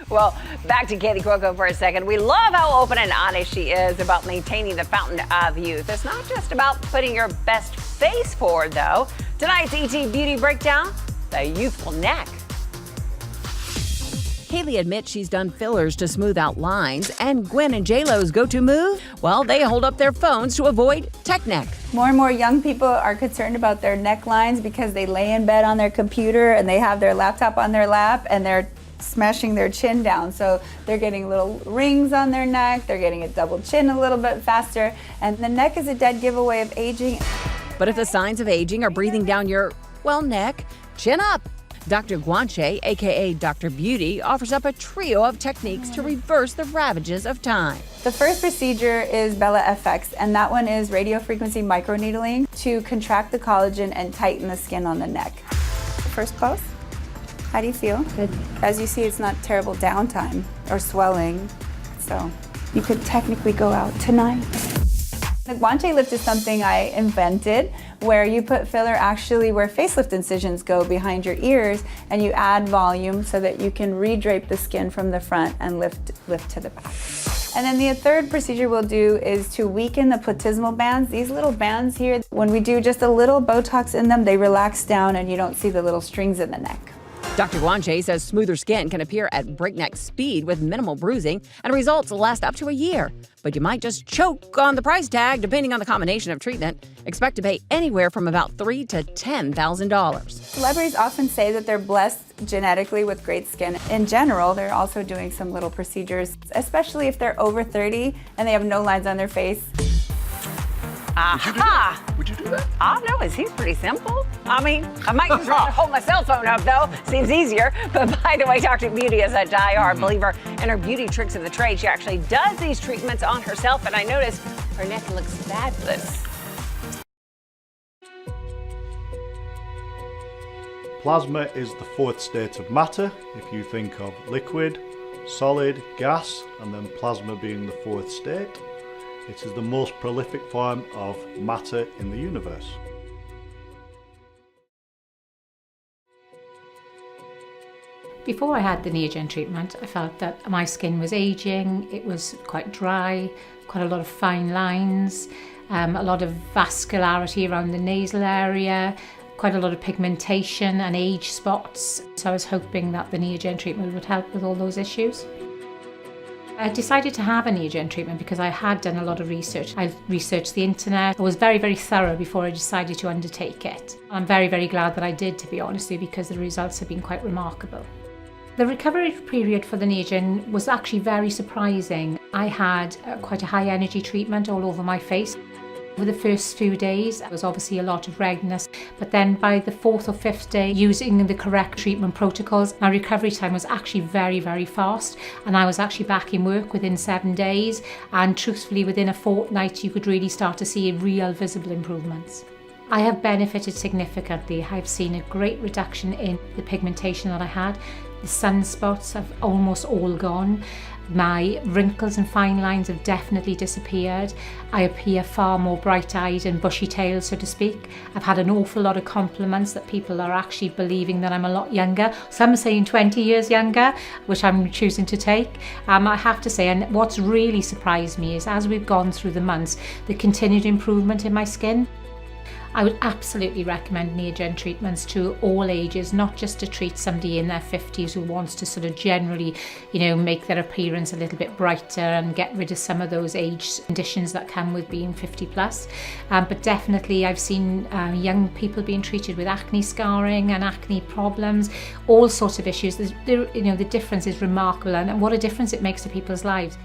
Well, back to Kaley Cuoco for a second. We love how open and honest she is about maintaining the fountain of youth. It's not just about putting your best face forward, though. Tonight's ET Beauty Breakdown, the youthful neck. Kaley admits she's done fillers to smooth out lines, and Gwen and J-Lo's go-to move? Well, they hold up their phones to avoid tech neck. More and more young people are concerned about their necklines because they lay in bed on their computer and they have their laptop on their lap and they're smashing their chin down. So they're getting little rings on their neck, they're getting a double chin a little bit faster, and the neck is a dead giveaway of aging. But if the signs of aging are breathing down your, well, neck, chin up. Dr. Guanche, aka Dr. Beauty, offers up a trio of techniques to reverse the ravages of time. The first procedure is Bella FX, and that one is radiofrequency microneedling to contract the collagen and tighten the skin on the neck. First pose. How do you feel? Good. As you see, it's not terrible downtime or swelling, so you could technically go out tonight. The Guanche lift is something I invented, where you put filler actually where facelift incisions go behind your ears, and you add volume so that you can redrape the skin from the front and lift to the back. And then the third procedure we'll do is to weaken the platysmal bands. These little bands here, when we do just a little Botox in them, they relax down and you don't see the little strings in the neck. Dr. Guanche says smoother skin can appear at breakneck speed with minimal bruising, and results last up to a year. But you might just choke on the price tag depending on the combination of treatment. Expect to pay anywhere from about $3,000 to $10,000. Celebrities often say that they're blessed genetically with great skin. In general, they're also doing some little procedures, especially if they're over 30 and they have no lines on their face. Aha! Would you do that? I don't know, he's pretty simple. I mean, I might just want to hold my cell phone up though, seems easier. But by the way, Dr. Beauty is a die-hard believer in her beauty tricks of the trade. She actually does these treatments on herself, and I noticed her neck looks fabulous. Plasma is the fourth state of matter. If you think of liquid, solid, gas, and then plasma being the fourth state, it is the most prolific form of matter in the universe. Before I had the Neogen treatment, I felt that my skin was aging, it was quite dry, quite a lot of fine lines, a lot of vascularity around the nasal area, quite a lot of pigmentation and age spots. So I was hoping that the Neogen treatment would help with all those issues. I decided to have a Neogen treatment because I had done a lot of research. I researched the internet. I was very, very thorough before I decided to undertake it. I'm very, very glad that I did, to be honest with you, because the results have been quite remarkable. The recovery period for the Neogen was actually very surprising. I had quite a high energy treatment all over my face. For the first few days, there was obviously a lot of redness, but then by the fourth or fifth day, using the correct treatment protocols, my recovery time was actually very, very fast, and I was actually back in work within 7 days, and truthfully within a fortnight you could really start to see real visible improvements. I have benefited significantly. I've seen a great reduction in the pigmentation that I had. The sunspots have almost all gone. My wrinkles and fine lines have definitely disappeared. I appear far more bright-eyed and bushy-tailed, so to speak. I've had an awful lot of compliments that people are actually believing that I'm a lot younger. Some are saying 20 years younger, which I'm choosing to take. I have to say, and what's really surprised me is as we've gone through the months, the continued improvement in my skin. I would absolutely recommend Neogen treatments to all ages, not just to treat somebody in their 50s who wants to sort of generally, make their appearance a little bit brighter and get rid of some of those age conditions that come with being 50 plus. But definitely I've seen young people being treated with acne scarring and acne problems, all sorts of issues. The difference is remarkable, and what a difference it makes to people's lives.